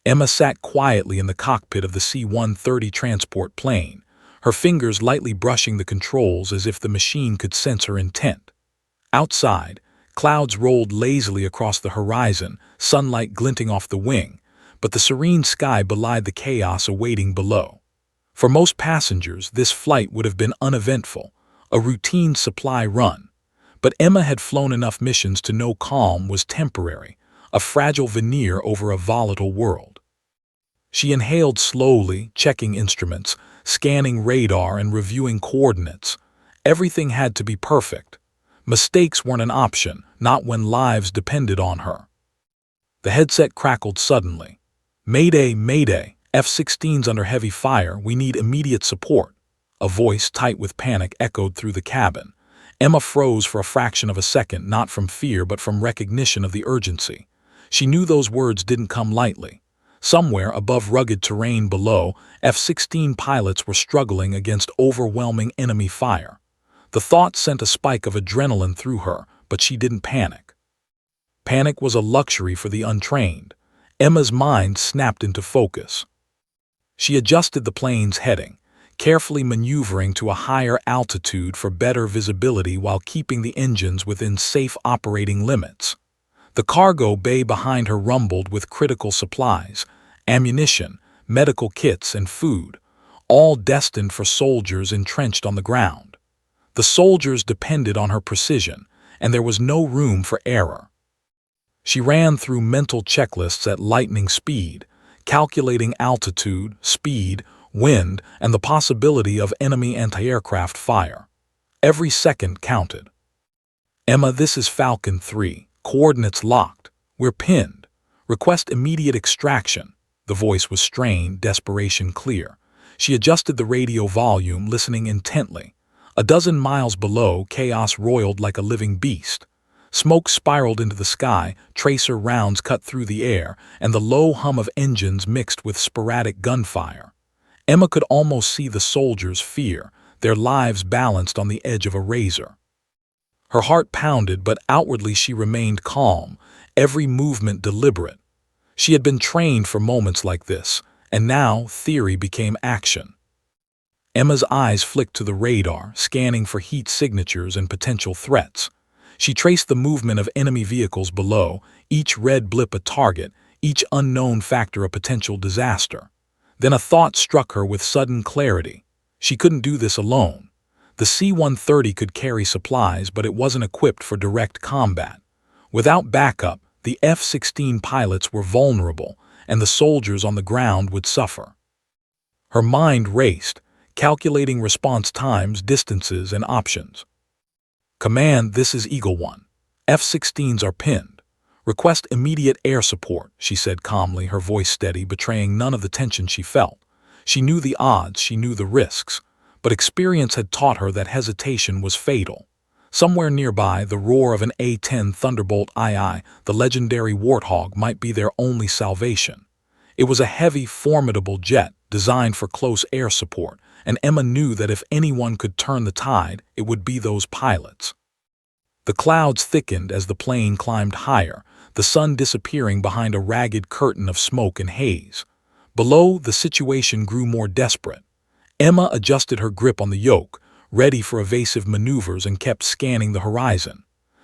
Emma sat quietly in the cockpit of the C-130 transport plane, her fingers lightly brushing the controls as if the machine could sense her intent. Outside, clouds rolled lazily across the horizon, sunlight glinting off the wing, but the serene sky belied the chaos awaiting below. For most passengers, this flight would have been uneventful, a routine supply run. But Emma had flown enough missions to know calm was temporary, a fragile veneer over a volatile world. She inhaled slowly, checking instruments, scanning radar and reviewing coordinates. Everything had to be perfect. Mistakes weren't an option, not when lives depended on her. The headset crackled suddenly. "Mayday, mayday, F-16's under heavy fire, we need immediate support." A voice tight with panic echoed through the cabin. Emma froze for a fraction of a second, not from fear but from recognition of the urgency. She knew those words didn't come lightly. Somewhere above rugged terrain below, F-16 pilots were struggling against overwhelming enemy fire. The thought sent a spike of adrenaline through her, but she didn't panic. Panic was a luxury for the untrained. Emma's mind snapped into focus. She adjusted the plane's heading, carefully maneuvering to a higher altitude for better visibility while keeping the engines within safe operating limits. The cargo bay behind her rumbled with critical supplies, ammunition, medical kits, and food, all destined for soldiers entrenched on the ground. The soldiers depended on her precision, and there was no room for error. She ran through mental checklists at lightning speed, calculating altitude, speed, wind, and the possibility of enemy anti-aircraft fire. Every second counted. "Emma, this is Falcon 3. Coordinates locked. We're pinned. Request immediate extraction." The voice was strained, desperation clear. She adjusted the radio volume, listening intently. A dozen miles below, chaos roiled like a living beast. Smoke spiraled into the sky, tracer rounds cut through the air, and the low hum of engines mixed with sporadic gunfire. Emma could almost see the soldiers' fear, their lives balanced on the edge of a razor. Her heart pounded, but outwardly she remained calm, every movement deliberate. She had been trained for moments like this, and now theory became action. Emma's eyes flicked to the radar, scanning for heat signatures and potential threats. She traced the movement of enemy vehicles below, each red blip a target, each unknown factor a potential disaster. Then a thought struck her with sudden clarity. She couldn't do this alone. The C-130 could carry supplies, but it wasn't equipped for direct combat. Without backup, the F-16 pilots were vulnerable, and the soldiers on the ground would suffer. Her mind raced, calculating response times, distances, and options. "Command, this is Eagle 1. F-16s are pinned. Request immediate air support," she said calmly, her voice steady, betraying none of the tension she felt. She knew the odds, she knew the risks, but experience had taught her that hesitation was fatal. Somewhere nearby, the roar of an A-10 Thunderbolt II, the legendary Warthog, might be their only salvation. It was a heavy, formidable jet designed for close air support, and Emma knew that if anyone could turn the tide, it would be those pilots. The clouds thickened as the plane climbed higher, the sun disappearing behind a ragged curtain of smoke and haze. Below, the situation grew more desperate. Emma adjusted her grip on the yoke, ready for evasive maneuvers, and kept scanning the horizon.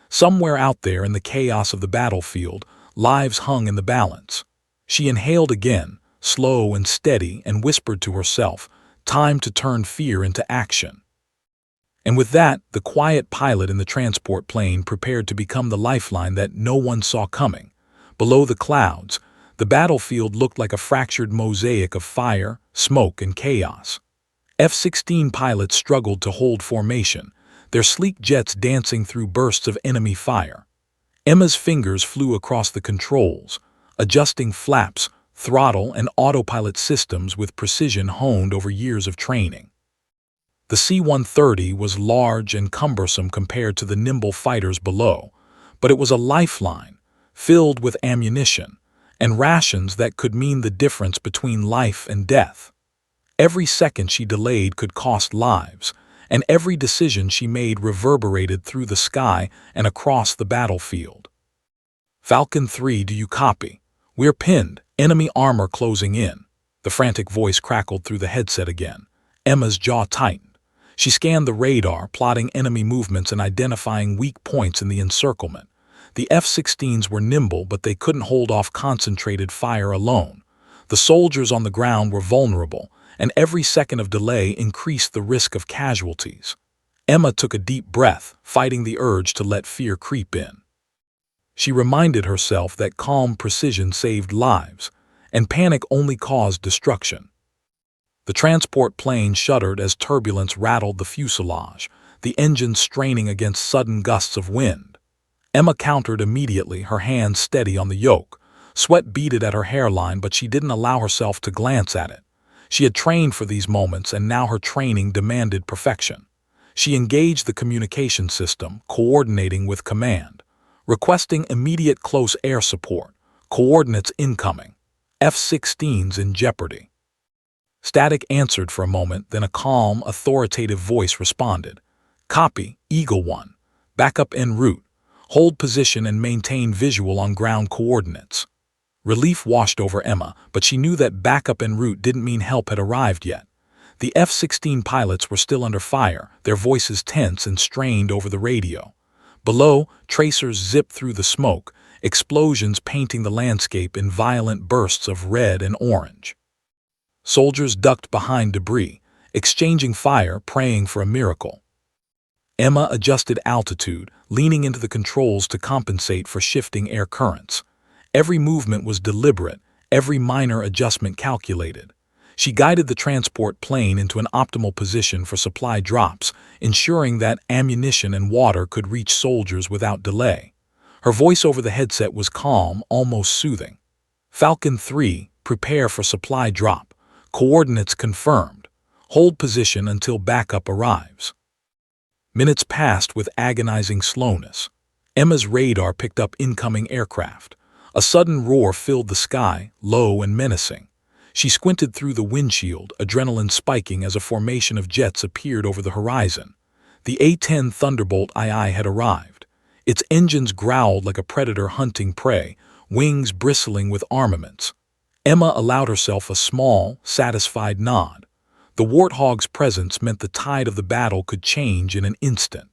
Somewhere out there in the chaos of the battlefield, lives hung in the balance. She inhaled again, slow and steady, and whispered to herself, "Time to turn fear into action." And with that, the quiet pilot in the transport plane prepared to become the lifeline that no one saw coming. Below the clouds, the battlefield looked like a fractured mosaic of fire, smoke, and chaos. F-16 pilots struggled to hold formation, their sleek jets dancing through bursts of enemy fire. Emma's fingers flew across the controls, adjusting flaps, throttle, and autopilot systems with precision honed over years of training. The C-130 was large and cumbersome compared to the nimble fighters below, but it was a lifeline, filled with ammunition, and rations that could mean the difference between life and death. Every second she delayed could cost lives, and every decision she made reverberated through the sky and across the battlefield. "Falcon 3, do you copy? We're pinned," Enemy armor closing in. The frantic voice crackled through the headset again. Emma's jaw tightened. She scanned the radar, plotting enemy movements and identifying weak points in the encirclement. The F-16s were nimble, but they couldn't hold off concentrated fire alone. The soldiers on the ground were vulnerable, and every second of delay increased the risk of casualties. Emma took a deep breath, fighting the urge to let fear creep in. She reminded herself that calm precision saved lives, and panic only caused destruction. The transport plane shuddered as turbulence rattled the fuselage, the engine straining against sudden gusts of wind. Emma countered immediately, her hands steady on the yoke. Sweat beaded at her hairline, but she didn't allow herself to glance at it. She had trained for these moments, and now her training demanded perfection. She engaged the communication system, coordinating with command, requesting immediate close air support, coordinates incoming, F-16s in jeopardy. Static answered for a moment, then a calm, authoritative voice responded. Copy, Eagle 1. Backup en route. Hold position and maintain visual on ground coordinates. Relief washed over Emma, but she knew that backup en route didn't mean help had arrived yet. The F-16 pilots were still under fire, their voices tense and strained over the radio. Below, tracers zipped through the smoke, explosions painting the landscape in violent bursts of red and orange. Soldiers ducked behind debris, exchanging fire, praying for a miracle. Emma adjusted altitude, leaning into the controls to compensate for shifting air currents. Every movement was deliberate, every minor adjustment calculated. She guided the transport plane into an optimal position for supply drops, ensuring that ammunition and water could reach soldiers without delay. Her voice over the headset was calm, almost soothing. Falcon 3, prepare for supply drop. Coordinates confirmed. Hold position until backup arrives. Minutes passed with agonizing slowness. Emma's radar picked up incoming aircraft. A sudden roar filled the sky, low and menacing. She squinted through the windshield, adrenaline spiking as a formation of jets appeared over the horizon. The A-10 Thunderbolt II had arrived. Its engines growled like a predator hunting prey, wings bristling with armaments. Emma allowed herself a small, satisfied nod. The Warthog's presence meant the tide of the battle could change in an instant.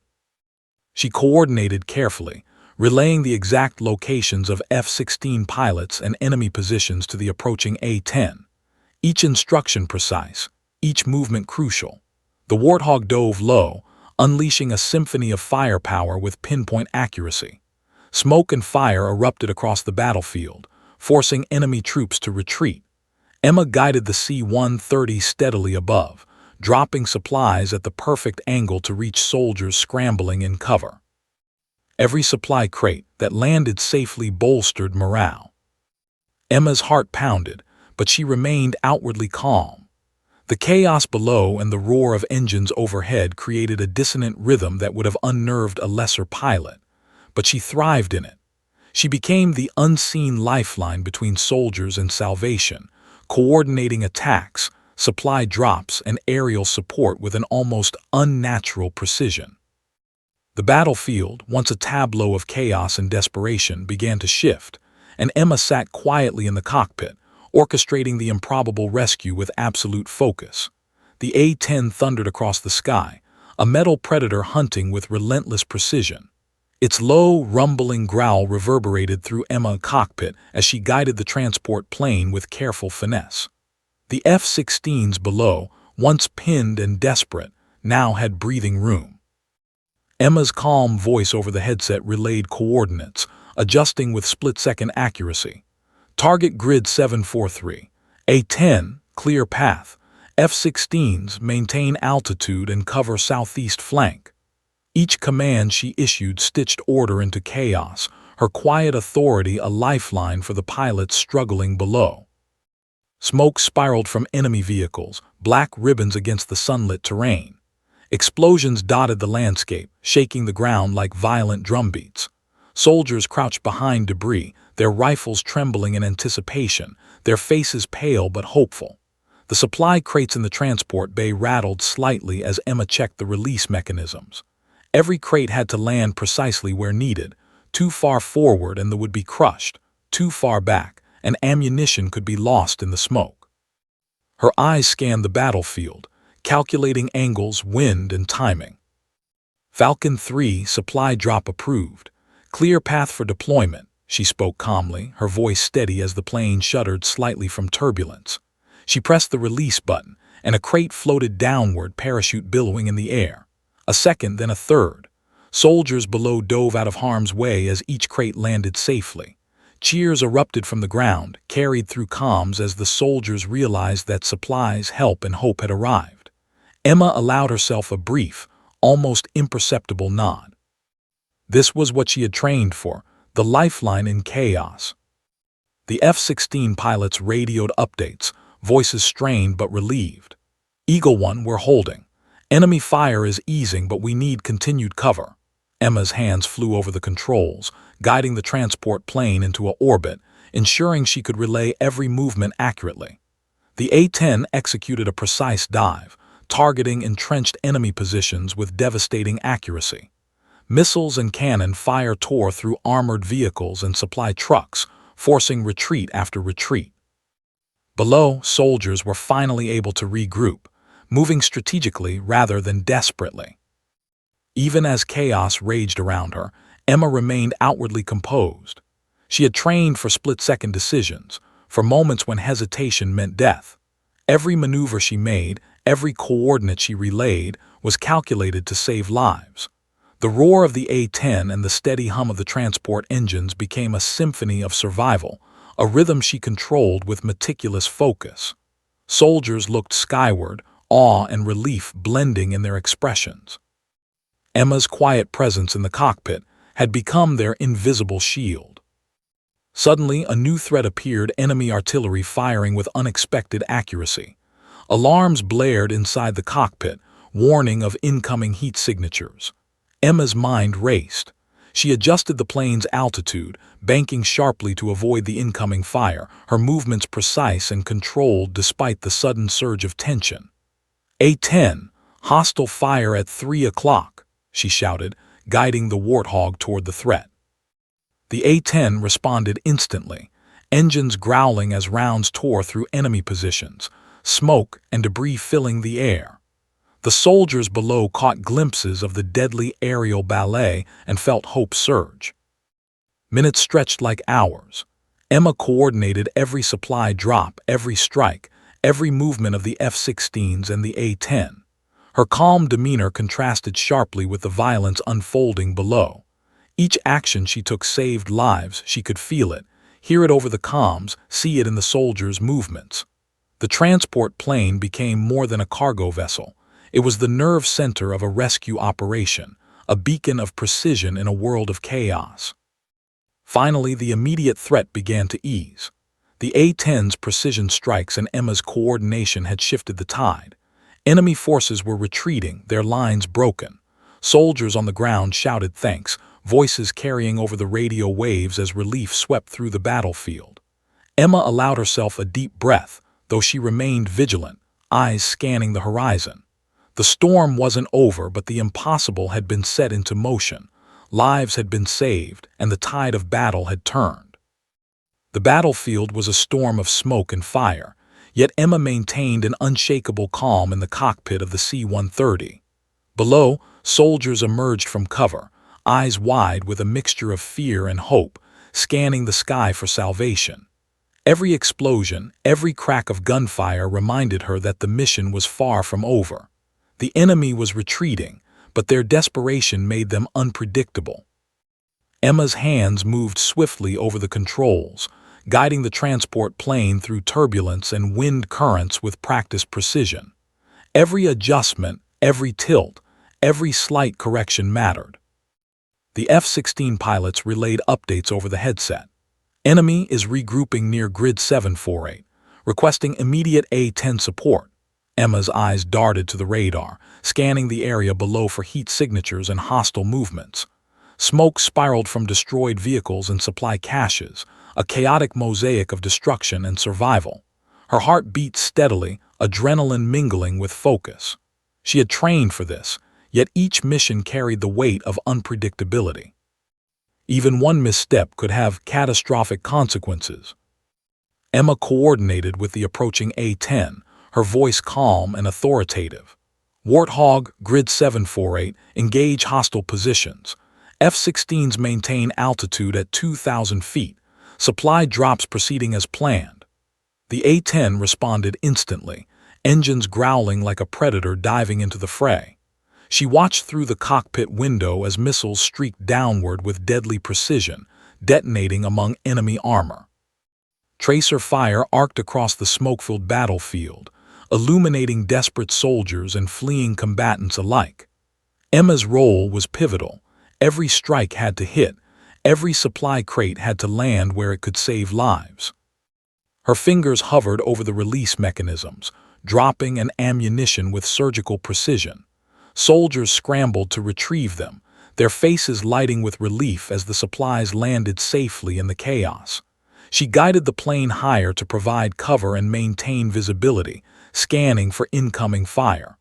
She coordinated carefully, relaying the exact locations of F-16 pilots and enemy positions to the approaching A-10. Each instruction precise, each movement crucial. The Warthog dove low, unleashing a symphony of firepower with pinpoint accuracy. Smoke and fire erupted across the battlefield, forcing enemy troops to retreat. Emma guided the C-130 steadily above, dropping supplies at the perfect angle to reach soldiers scrambling in cover. Every supply crate that landed safely bolstered morale. Emma's heart pounded, but she remained outwardly calm. The chaos below and the roar of engines overhead created a dissonant rhythm that would have unnerved a lesser pilot, but she thrived in it. She became the unseen lifeline between soldiers and salvation, coordinating attacks, supply drops, and aerial support with an almost unnatural precision. The battlefield, once a tableau of chaos and desperation, began to shift, and Emma sat quietly in the cockpit, orchestrating the improbable rescue with absolute focus. The A-10 thundered across the sky, a metal predator hunting with relentless precision. Its low, rumbling growl reverberated through Emma's cockpit as she guided the transport plane with careful finesse. The F-16s below, once pinned and desperate, now had breathing room. Emma's calm voice over the headset relayed coordinates, adjusting with split-second accuracy. Target grid 743. A-10, clear path. F-16s, maintain altitude and cover southeast flank. Each command she issued stitched order into chaos, her quiet authority a lifeline for the pilots struggling below. Smoke spiraled from enemy vehicles, black ribbons against the sunlit terrain. Explosions dotted the landscape, shaking the ground like violent drumbeats. Soldiers crouched behind debris, their rifles trembling in anticipation, their faces pale but hopeful. The supply crates in the transport bay rattled slightly as Emma checked the release mechanisms. Every crate had to land precisely where needed. Too far forward and they would be crushed. Too far back, and ammunition could be lost in the smoke. Her eyes scanned the battlefield, calculating angles, wind, and timing. Falcon 3 supply drop approved. Clear path for deployment, she spoke calmly, her voice steady as the plane shuddered slightly from turbulence. She pressed the release button, and a crate floated downward, parachute billowing in the air. A second, then a third. Soldiers below dove out of harm's way as each crate landed safely. Cheers erupted from the ground, carried through comms as the soldiers realized that supplies, help, and hope had arrived. Emma allowed herself a brief, almost imperceptible nod. This was what she had trained for, the lifeline in chaos. The F-16 pilots radioed updates, voices strained but relieved. Eagle 1, we're holding. Enemy fire is easing, but we need continued cover. Emma's hands flew over the controls, guiding the transport plane into an orbit, ensuring she could relay every movement accurately. The A-10 executed a precise dive, targeting entrenched enemy positions with devastating accuracy. Missiles and cannon fire tore through armored vehicles and supply trucks, forcing retreat after retreat. Below, soldiers were finally able to regroup, moving strategically rather than desperately. Even as chaos raged around her, Emma remained outwardly composed. She had trained for split-second decisions, for moments when hesitation meant death. Every maneuver she made, every coordinate she relayed, was calculated to save lives. The roar of the A-10 and the steady hum of the transport engines became a symphony of survival, a rhythm she controlled with meticulous focus. Soldiers looked skyward, awe and relief blending in their expressions. Emma's quiet presence in the cockpit had become their invisible shield. Suddenly, a new threat appeared, enemy artillery firing with unexpected accuracy. Alarms blared inside the cockpit, warning of incoming heat signatures. Emma's mind raced. She adjusted the plane's altitude, banking sharply to avoid the incoming fire, her movements precise and controlled despite the sudden surge of tension. A-10, hostile fire at 3 o'clock, she shouted, guiding the Warthog toward the threat. The A-10 responded instantly, engines growling as rounds tore through enemy positions, smoke and debris filling the air. The soldiers below caught glimpses of the deadly aerial ballet and felt hope surge. Minutes stretched like hours. Emma coordinated every supply drop, every strike, every movement of the F-16s and the A-10. Her calm demeanor contrasted sharply with the violence unfolding below. Each action she took saved lives. She could feel it, hear it over the comms, see it in the soldiers' movements. The transport plane became more than a cargo vessel. It was the nerve center of a rescue operation, a beacon of precision in a world of chaos. Finally, the immediate threat began to ease. The A-10's precision strikes and Emma's coordination had shifted the tide. Enemy forces were retreating, their lines broken. Soldiers on the ground shouted thanks, voices carrying over the radio waves as relief swept through the battlefield. Emma allowed herself a deep breath, though she remained vigilant, eyes scanning the horizon. The storm wasn't over, but the impossible had been set into motion. Lives had been saved, and the tide of battle had turned. The battlefield was a storm of smoke and fire, yet Emma maintained an unshakable calm in the cockpit of the C-130. Below, soldiers emerged from cover, eyes wide with a mixture of fear and hope, scanning the sky for salvation. Every explosion, every crack of gunfire reminded her that the mission was far from over. The enemy was retreating, but their desperation made them unpredictable. Emma's hands moved swiftly over the controls, guiding the transport plane through turbulence and wind currents with practiced precision. Every adjustment, every tilt, every slight correction mattered. The F-16 pilots relayed updates over the headset. Enemy is regrouping near Grid 748, requesting immediate A-10 support. Emma's eyes darted to the radar, scanning the area below for heat signatures and hostile movements. Smoke spiraled from destroyed vehicles and supply caches, a chaotic mosaic of destruction and survival. Her heart beat steadily, adrenaline mingling with focus. She had trained for this, yet each mission carried the weight of unpredictability. Even one misstep could have catastrophic consequences. Emma coordinated with the approaching A-10, her voice calm and authoritative. Warthog, Grid 748, engage hostile positions. F-16s maintain altitude at 2,000 feet. Supply drops proceeding as planned. The A-10 responded instantly, engines growling like a predator diving into the fray. She watched through the cockpit window as missiles streaked downward with deadly precision, detonating among enemy armor. Tracer fire arced across the smoke-filled battlefield, illuminating desperate soldiers and fleeing combatants alike. Emma's role was pivotal. Every strike had to hit, every supply crate had to land where it could save lives. Her fingers hovered over the release mechanisms, dropping an ammunition with surgical precision. Soldiers scrambled to retrieve them, their faces lighting with relief as the supplies landed safely in the chaos. She guided the plane higher to provide cover and maintain visibility, scanning for incoming fire.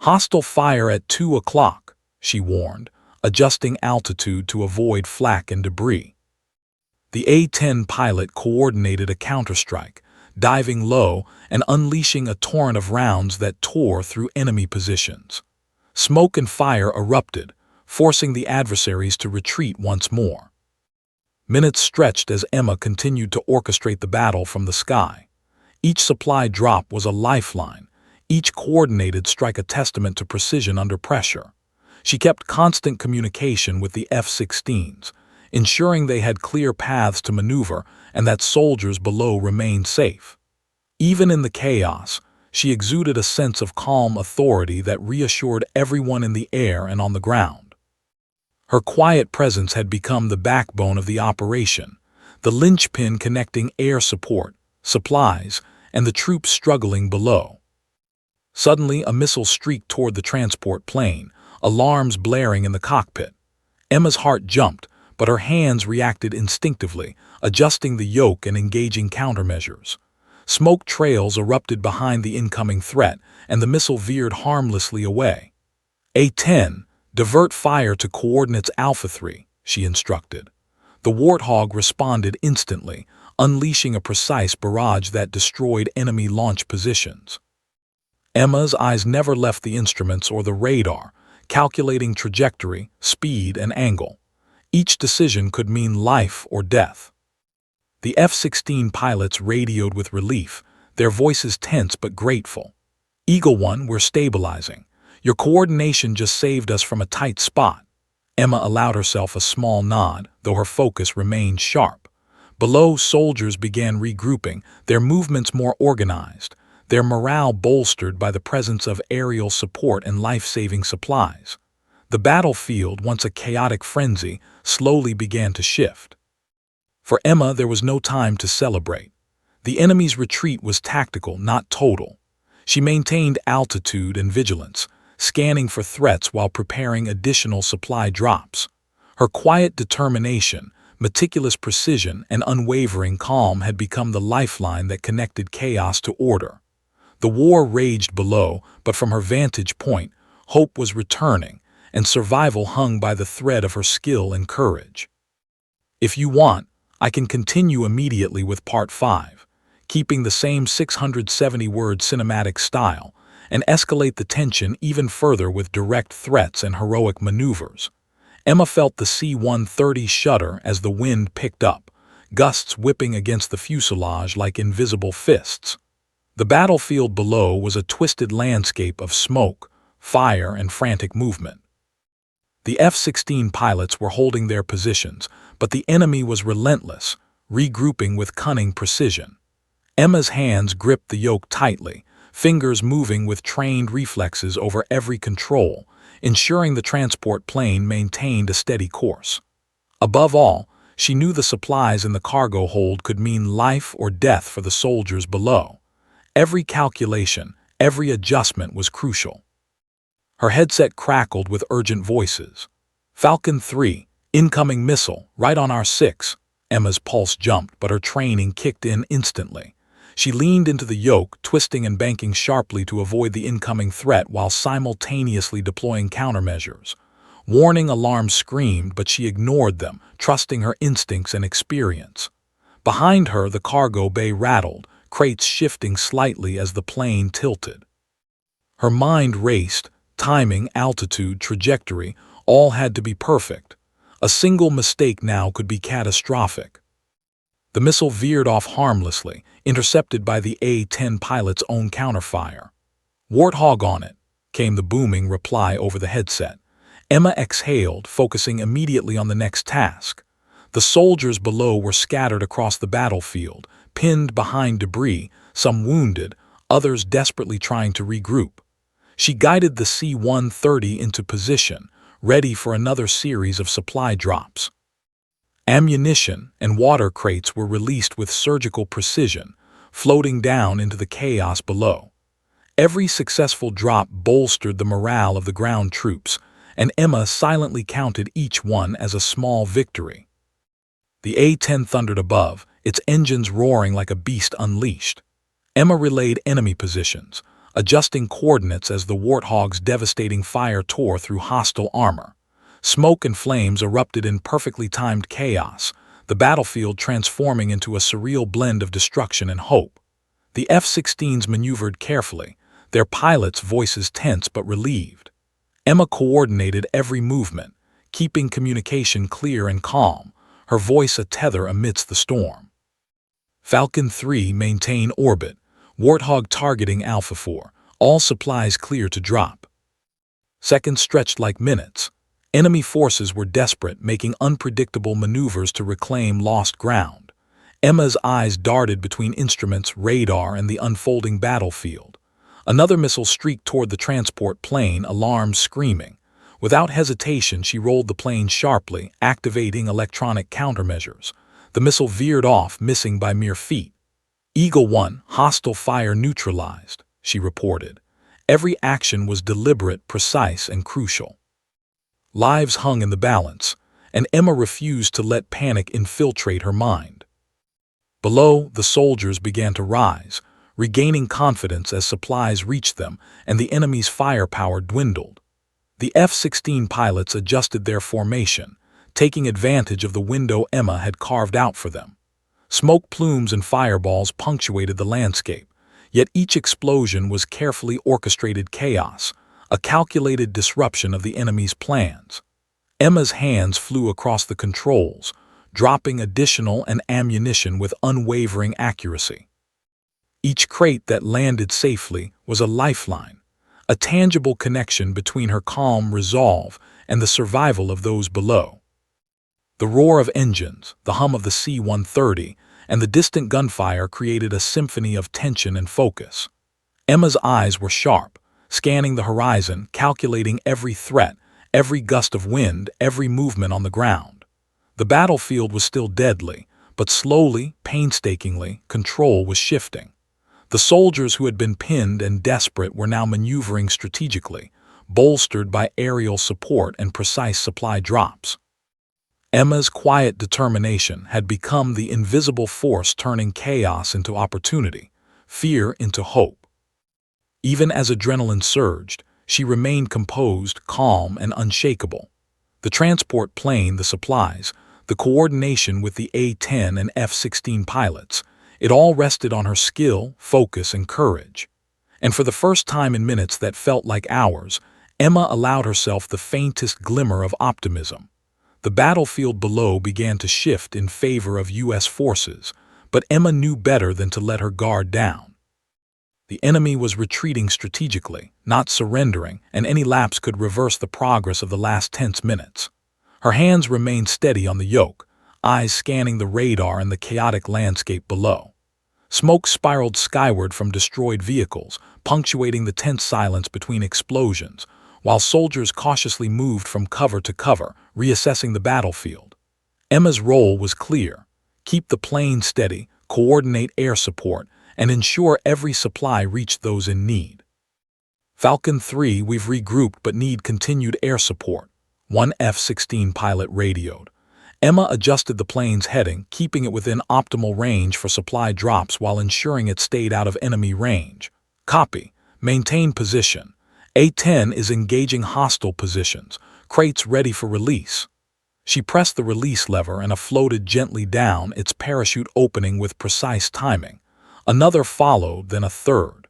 "Hostile fire at 2 o'clock, she warned, adjusting altitude to avoid flak and debris. The A-10 pilot coordinated a counterstrike, diving low and unleashing a torrent of rounds that tore through enemy positions. Smoke and fire erupted, forcing the adversaries to retreat once more. Minutes stretched as Emma continued to orchestrate the battle from the sky. Each supply drop was a lifeline, each coordinated strike a testament to precision under pressure. She kept constant communication with the F-16s, ensuring they had clear paths to maneuver and that soldiers below remained safe. Even in the chaos, she exuded a sense of calm authority that reassured everyone in the air and on the ground. Her quiet presence had become the backbone of the operation, the linchpin connecting air support, supplies, and the troops struggling below. Suddenly, a missile streaked toward the transport plane, alarms blaring in the cockpit. Emma's heart jumped, but her hands reacted instinctively, adjusting the yoke and engaging countermeasures. Smoke trails erupted behind the incoming threat, and the missile veered harmlessly away. A-10, divert fire to coordinates Alpha 3, she instructed. The Warthog responded instantly, unleashing a precise barrage that destroyed enemy launch positions. Emma's eyes never left the instruments or the radar, calculating trajectory, speed, and angle. Each decision could mean life or death. The F-16 pilots radioed with relief, their voices tense but grateful. "Eagle 1, we're stabilizing. Your coordination just saved us from a tight spot." Emma allowed herself a small nod, though her focus remained sharp. Below, soldiers began regrouping, their movements more organized, their morale bolstered by the presence of aerial support and life-saving supplies. The battlefield, once a chaotic frenzy, slowly began to shift. For Emma, there was no time to celebrate. The enemy's retreat was tactical, not total. She maintained altitude and vigilance, scanning for threats while preparing additional supply drops. Her quiet determination, meticulous precision, and unwavering calm had become the lifeline that connected chaos to order. The war raged below, but from her vantage point, hope was returning, and survival hung by the thread of her skill and courage. If you want, I can continue immediately with Part 5, keeping the same 670-word cinematic style, and escalate the tension even further with direct threats and heroic maneuvers. Emma felt the C-130 shudder as the wind picked up, gusts whipping against the fuselage like invisible fists. The battlefield below was a twisted landscape of smoke, fire, and frantic movement. The F-16 pilots were holding their positions, but the enemy was relentless, regrouping with cunning precision. Emma's hands gripped the yoke tightly, fingers moving with trained reflexes over every control, ensuring the transport plane maintained a steady course. Above all, she knew the supplies in the cargo hold could mean life or death for the soldiers below. Every calculation, every adjustment was crucial. Her headset crackled with urgent voices. "Falcon 3, incoming missile, right on our 6. Emma's pulse jumped, but her training kicked in instantly. She leaned into the yoke, twisting and banking sharply to avoid the incoming threat while simultaneously deploying countermeasures. Warning alarms screamed, but she ignored them, trusting her instincts and experience. Behind her, the cargo bay rattled, crates shifting slightly as the plane tilted. Her mind raced. Timing, altitude, trajectory, all had to be perfect. A single mistake now could be catastrophic. The missile veered off harmlessly, intercepted by the A-10 pilot's own counterfire. "Warthog on it," came the booming reply over the headset. Emma exhaled, focusing immediately on the next task. The soldiers below were scattered across the battlefield, pinned behind debris, some wounded, others desperately trying to regroup. She guided the C-130 into position, ready for another series of supply drops. Ammunition and water crates were released with surgical precision, floating down into the chaos below. Every successful drop bolstered the morale of the ground troops, and Emma silently counted each one as a small victory. The A-10 thundered above, its engines roaring like a beast unleashed. Emma relayed enemy positions, adjusting coordinates as the Warthog's devastating fire tore through hostile armor. Smoke and flames erupted in perfectly timed chaos, the battlefield transforming into a surreal blend of destruction and hope. The F-16s maneuvered carefully, their pilots' voices tense but relieved. Emma coordinated every movement, keeping communication clear and calm, her voice a tether amidst the storm. Falcon 3 maintain orbit, Warthog targeting Alpha 4, all supplies clear to drop. Seconds stretched like minutes. Enemy forces were desperate, making unpredictable maneuvers to reclaim lost ground. Emma's eyes darted between instruments, radar, and the unfolding battlefield. Another missile streaked toward the transport plane, alarms screaming. Without hesitation, she rolled the plane sharply, activating electronic countermeasures. The missile veered off, missing by mere feet. "Eagle 1, hostile fire neutralized," she reported. Every action was deliberate, precise, and crucial. Lives hung in the balance, and Emma refused to let panic infiltrate her mind. Below, the soldiers began to rise, regaining confidence as supplies reached them and the enemy's firepower dwindled. The F-16 pilots adjusted their formation, taking advantage of the window Emma had carved out for them. Smoke plumes and fireballs punctuated the landscape, yet each explosion was carefully orchestrated chaos, a calculated disruption of the enemy's plans. Emma's hands flew across the controls, dropping additional and ammunition with unwavering accuracy. Each crate that landed safely was a lifeline, a tangible connection between her calm resolve and the survival of those below. The roar of engines, the hum of the C-130, and the distant gunfire created a symphony of tension and focus. Emma's eyes were sharp, scanning the horizon, calculating every threat, every gust of wind, every movement on the ground. The battlefield was still deadly, but slowly, painstakingly, control was shifting. The soldiers who had been pinned and desperate were now maneuvering strategically, bolstered by aerial support and precise supply drops. Emma's quiet determination had become the invisible force turning chaos into opportunity, fear into hope. Even as adrenaline surged, she remained composed, calm, and unshakable. The transport plane, the supplies, the coordination with the A-10 and F-16 pilots, it all rested on her skill, focus, and courage. And for the first time in minutes that felt like hours, Emma allowed herself the faintest glimmer of optimism. The battlefield below began to shift in favor of U.S. forces, but Emma knew better than to let her guard down. The enemy was retreating strategically, not surrendering, and any lapse could reverse the progress of the last tense minutes. Her hands remained steady on the yoke, eyes scanning the radar and the chaotic landscape below. Smoke spiraled skyward from destroyed vehicles, punctuating the tense silence between explosions, while soldiers cautiously moved from cover to cover, reassessing the battlefield. Emma's role was clear: keep the plane steady, coordinate air support, and ensure every supply reached those in need. "Falcon 3, we've regrouped but need continued air support," one F-16 pilot radioed. Emma adjusted the plane's heading, keeping it within optimal range for supply drops while ensuring it stayed out of enemy range. "Copy. Maintain position. A-10 is engaging hostile positions, crates ready for release." She pressed the release lever and floated gently down, its parachute opening with precise timing. Another followed, then a third.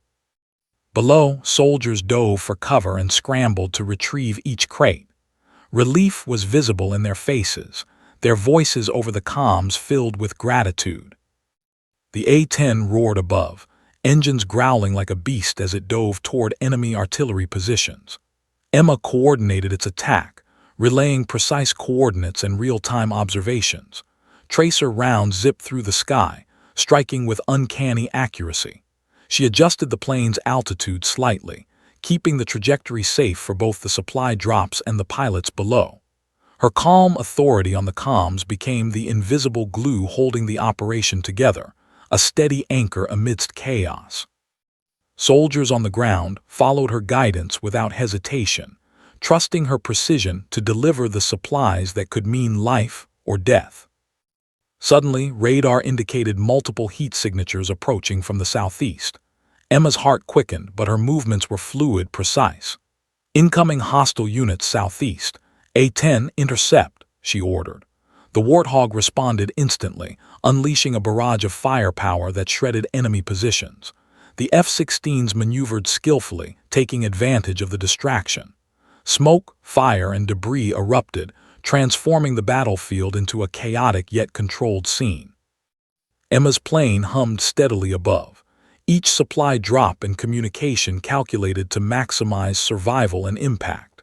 Below, soldiers dove for cover and scrambled to retrieve each crate. Relief was visible in their faces, their voices over the comms filled with gratitude. The A-10 roared above, engines growling like a beast as it dove toward enemy artillery positions. Emma coordinated its attack, relaying precise coordinates and real-time observations. Tracer rounds zipped through the sky, striking with uncanny accuracy. She adjusted the plane's altitude slightly, keeping the trajectory safe for both the supply drops and the pilots below. Her calm authority on the comms became the invisible glue holding the operation together, a steady anchor amidst chaos. Soldiers on the ground followed her guidance without hesitation, trusting her precision to deliver the supplies that could mean life or death. Suddenly, radar indicated multiple heat signatures approaching from the southeast. Emma's heart quickened, but her movements were fluid, precise. Incoming hostile units southeast. A-10, intercept, she ordered. The Warthog responded instantly, unleashing a barrage of firepower that shredded enemy positions. The F-16s maneuvered skillfully, taking advantage of the distraction. Smoke, fire, and debris erupted, transforming the battlefield into a chaotic yet controlled scene. Emma's plane hummed steadily above, each supply drop and communication calculated to maximize survival and impact.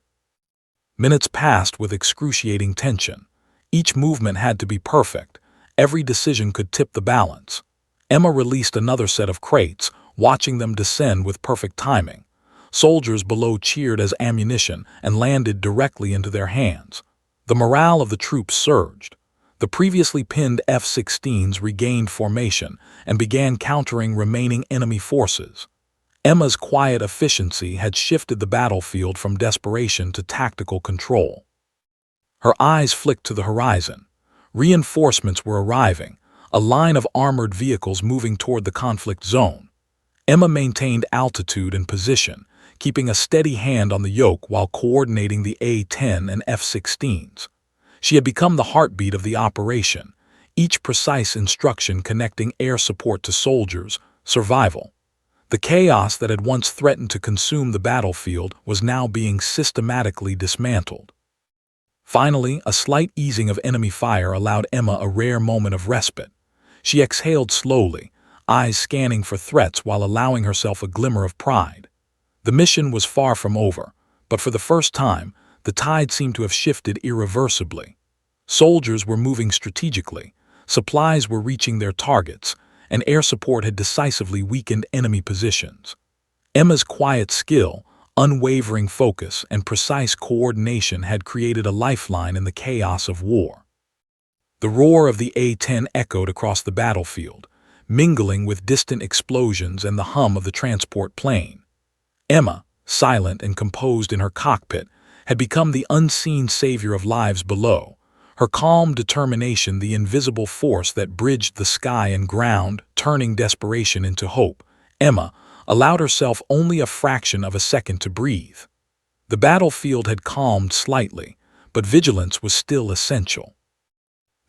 Minutes passed with excruciating tension. Each movement had to be perfect. Every decision could tip the balance. Emma released another set of crates, watching them descend with perfect timing. Soldiers below cheered as ammunition and landed directly into their hands. The morale of the troops surged. The previously pinned F-16s regained formation and began countering remaining enemy forces. Emma's quiet efficiency had shifted the battlefield from desperation to tactical control. Her eyes flicked to the horizon. Reinforcements were arriving, a line of armored vehicles moving toward the conflict zone. Emma maintained altitude and position, keeping a steady hand on the yoke while coordinating the A-10 and F-16s. She had become the heartbeat of the operation, each precise instruction connecting air support to soldiers' survival. The chaos that had once threatened to consume the battlefield was now being systematically dismantled. Finally, a slight easing of enemy fire allowed Emma a rare moment of respite. She exhaled slowly, eyes scanning for threats while allowing herself a glimmer of pride. The mission was far from over, but for the first time, the tide seemed to have shifted irreversibly. Soldiers were moving strategically, supplies were reaching their targets, and air support had decisively weakened enemy positions. Emma's quiet skill, unwavering focus, and precise coordination had created a lifeline in the chaos of war. The roar of the A-10 echoed across the battlefield, mingling with distant explosions and the hum of the transport plane. Emma, silent and composed in her cockpit, had become the unseen savior of lives below, her calm determination the invisible force that bridged the sky and ground, turning desperation into hope. Emma allowed herself only a fraction of a second to breathe. The battlefield had calmed slightly, but vigilance was still essential.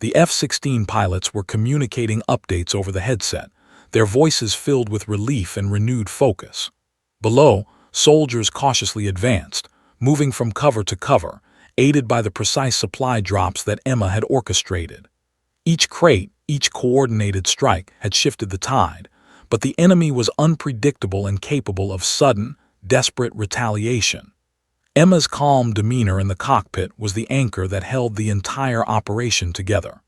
The F-16 pilots were communicating updates over the headset, their voices filled with relief and renewed focus. Below, soldiers cautiously advanced, moving from cover to cover, aided by the precise supply drops that Emma had orchestrated. Each crate, each coordinated strike had shifted the tide, but the enemy was unpredictable and capable of sudden, desperate retaliation. Emma's calm demeanor in the cockpit was the anchor that held the entire operation together.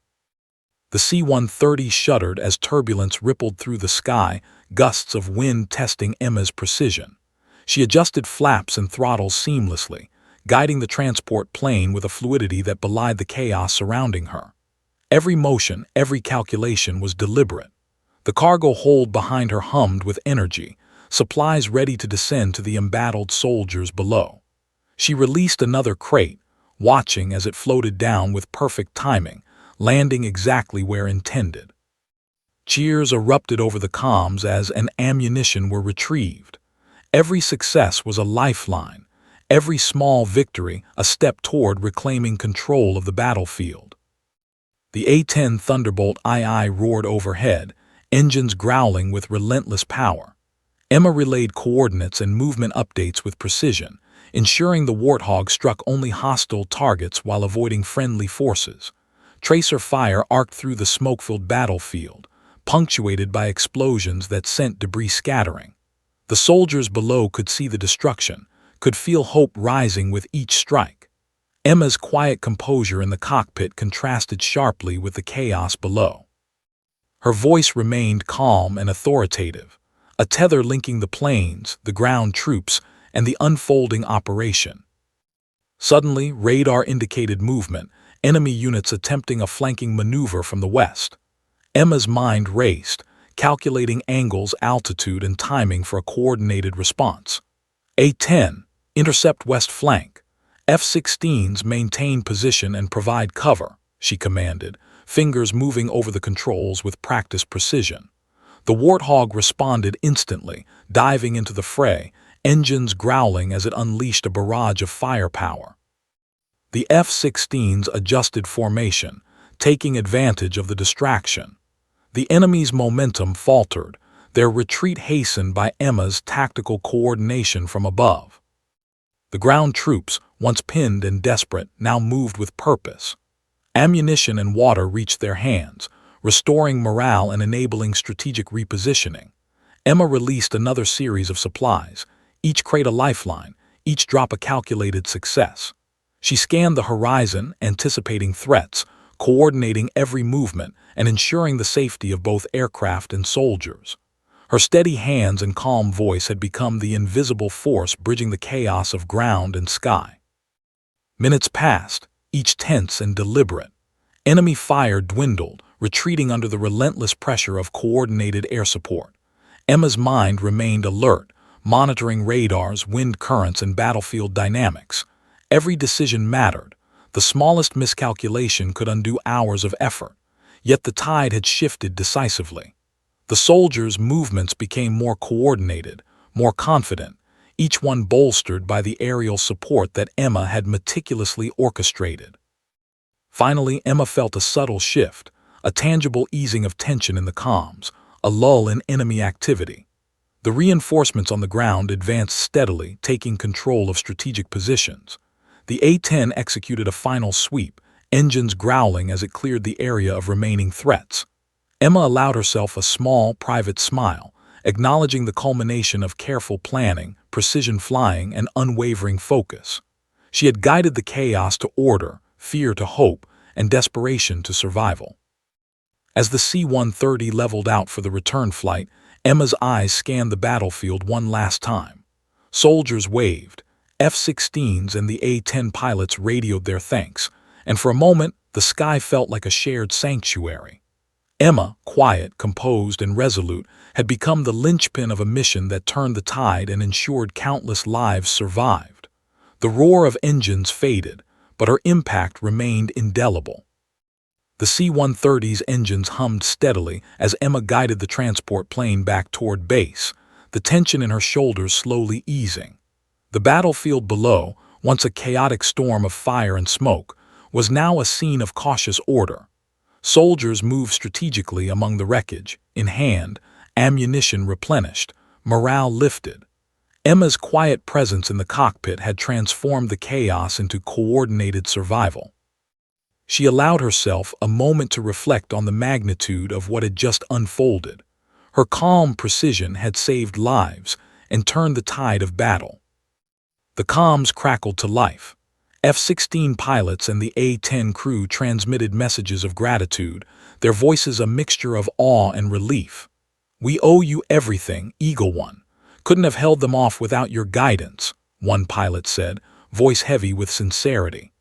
The C-130 shuddered as turbulence rippled through the sky, gusts of wind testing Emma's precision. She adjusted flaps and throttles seamlessly, guiding the transport plane with a fluidity that belied the chaos surrounding her. Every motion, every calculation was deliberate. The cargo hold behind her hummed with energy, supplies ready to descend to the embattled soldiers below. She released another crate, watching as it floated down with perfect timing, landing exactly where intended. Cheers erupted over the comms as ammunition were retrieved. Every success was a lifeline. Every small victory a step toward reclaiming control of the battlefield. The A-10 Thunderbolt II roared overhead, engines growling with relentless power. Emma relayed coordinates and movement updates with precision, ensuring the Warthog struck only hostile targets while avoiding friendly forces. Tracer fire arced through the smoke-filled battlefield, punctuated by explosions that sent debris scattering. The soldiers below could see the destruction, could feel hope rising with each strike. Emma's quiet composure in the cockpit contrasted sharply with the chaos below. Her voice remained calm and authoritative, a tether linking the planes, the ground troops, and the unfolding operation. Suddenly, radar indicated movement, enemy units attempting a flanking maneuver from the west. Emma's mind raced, calculating angles, altitude, and timing for a coordinated response. A-10, intercept west flank. F-16s maintain position and provide cover, she commanded, fingers moving over the controls with practiced precision. The Warthog responded instantly, diving into the fray, engines growling as it unleashed a barrage of firepower. The F-16s adjusted formation, taking advantage of the distraction. The enemy's momentum faltered, their retreat hastened by Emma's tactical coordination from above. The ground troops, once pinned and desperate, now moved with purpose. Ammunition and water reached their hands, restoring morale and enabling strategic repositioning. Emma released another series of supplies, each crate a lifeline, each drop a calculated success. She scanned the horizon, anticipating threats, coordinating every movement, and ensuring the safety of both aircraft and soldiers. Her steady hands and calm voice had become the invisible force bridging the chaos of ground and sky. Minutes passed, each tense and deliberate. Enemy fire dwindled, retreating under the relentless pressure of coordinated air support. Emma's mind remained alert, monitoring radars, wind currents, and battlefield dynamics. Every decision mattered. The smallest miscalculation could undo hours of effort. Yet the tide had shifted decisively. The soldiers' movements became more coordinated, more confident, each one bolstered by the aerial support that Emma had meticulously orchestrated. Finally, Emma felt a subtle shift, a tangible easing of tension in the comms, a lull in enemy activity. The reinforcements on the ground advanced steadily, taking control of strategic positions. The A-10 executed a final sweep, engines growling as it cleared the area of remaining threats. Emma allowed herself a small, private smile, acknowledging the culmination of careful planning, precision flying, and unwavering focus. She had guided the chaos to order, fear to hope, and desperation to survival. As the C-130 leveled out for the return flight, Emma's eyes scanned the battlefield one last time. Soldiers waved, F-16s and the A-10 pilots radioed their thanks, and for a moment the sky felt like a shared sanctuary. Emma, quiet, composed, and resolute, had become the linchpin of a mission that turned the tide and ensured countless lives survived. The roar of engines faded, but her impact remained indelible. The C-130's engines hummed steadily as Emma guided the transport plane back toward base, the tension in her shoulders slowly easing. The battlefield below, once a chaotic storm of fire and smoke, was now a scene of cautious order. Soldiers moved strategically among the wreckage, in hand, ammunition replenished, morale lifted. Emma's quiet presence in the cockpit had transformed the chaos into coordinated survival. She allowed herself a moment to reflect on the magnitude of what had just unfolded. Her calm precision had saved lives and turned the tide of battle. The comms crackled to life. F-16 pilots and the A-10 crew transmitted messages of gratitude, their voices a mixture of awe and relief. "We owe you everything, Eagle One. Couldn't have held them off without your guidance," one pilot said, voice heavy with sincerity.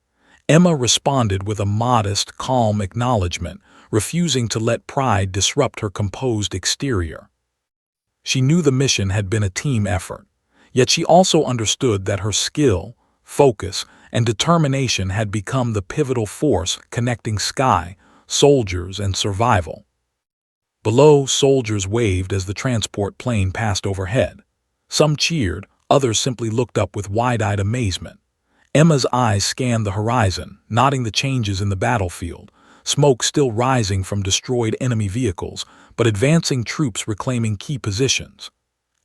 Emma responded with a modest, calm acknowledgement, refusing to let pride disrupt her composed exterior. She knew the mission had been a team effort, yet she also understood that her skill, focus, and determination had become the pivotal force connecting sky, soldiers, and survival. Below, soldiers waved as the transport plane passed overhead. Some cheered, Others simply looked up with wide-eyed amazement. Emma's eyes scanned the horizon, noting the changes in the battlefield, smoke still rising from destroyed enemy vehicles, but advancing troops reclaiming key positions.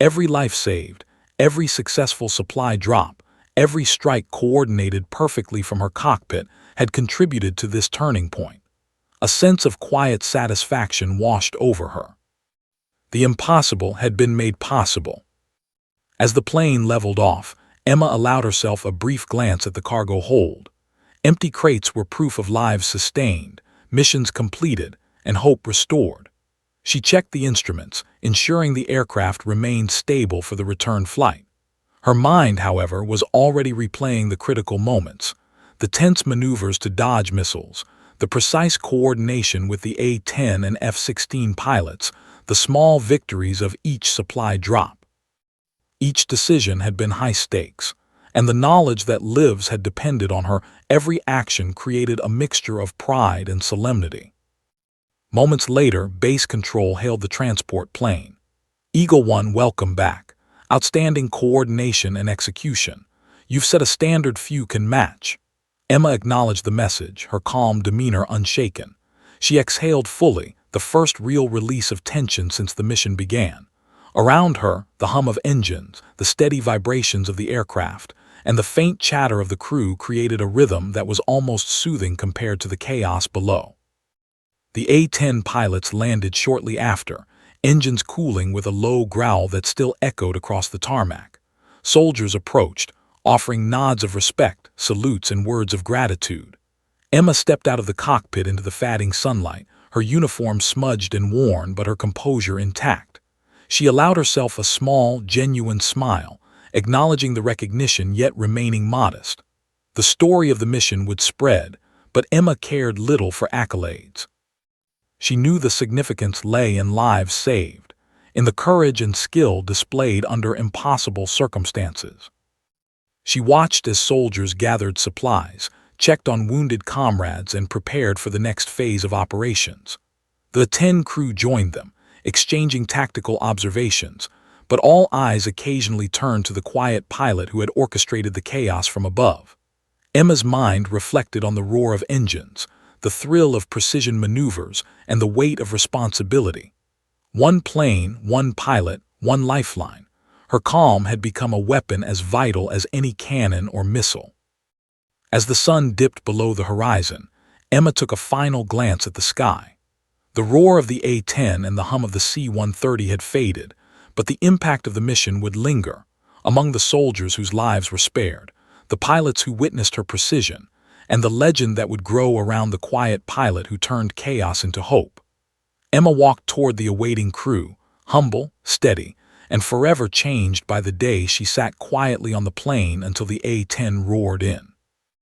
Every life saved, every successful supply drop, every strike coordinated perfectly from her cockpit had contributed to this turning point. A sense of quiet satisfaction washed over her. The impossible had been made possible. As the plane leveled off, Emma allowed herself a brief glance at the cargo hold. Empty crates were proof of lives sustained, missions completed, and hope restored. She checked the instruments, ensuring the aircraft remained stable for the return flight. Her mind, however, was already replaying the critical moments, the tense maneuvers to dodge missiles, the precise coordination with the A-10 and F-16 pilots, the small victories of each supply drop. Each decision had been high stakes, and the knowledge that lives had depended on her every action created a mixture of pride and solemnity. Moments later, base control hailed the transport plane. Eagle One, welcome back. Outstanding coordination and execution. You've set a standard few can match. Emma acknowledged the message, her calm demeanor unshaken. She exhaled fully, the first real release of tension since the mission began. Around her, the hum of engines, the steady vibrations of the aircraft, and the faint chatter of the crew created a rhythm that was almost soothing compared to the chaos below. The A-10 pilots landed shortly after, engines cooling with a low growl that still echoed across the tarmac. Soldiers approached, offering nods of respect, salutes, and words of gratitude. Emma stepped out of the cockpit into the fading sunlight, her uniform smudged and worn but her composure intact. She allowed herself a small, genuine smile, acknowledging the recognition yet remaining modest. The story of the mission would spread, but Emma cared little for accolades. She knew the significance lay in lives saved, in the courage and skill displayed under impossible circumstances. She watched as soldiers gathered supplies, checked on wounded comrades, and prepared for the next phase of operations. The A-10 crew joined them, exchanging tactical observations, but all eyes occasionally turned to the quiet pilot who had orchestrated the chaos from above. Emma's mind reflected on the roar of engines, the thrill of precision maneuvers, and the weight of responsibility. One plane, one pilot, one lifeline. Her calm had become a weapon as vital as any cannon or missile. As the sun dipped below the horizon, Emma took a final glance at the sky. The roar of the A-10 and the hum of the C-130 had faded, but the impact of the mission would linger, among the soldiers whose lives were spared, the pilots who witnessed her precision, and the legend that would grow around the quiet pilot who turned chaos into hope. Emma walked toward the awaiting crew, humble, steady, and forever changed by the day she sat quietly on the plane until the A-10 roared in.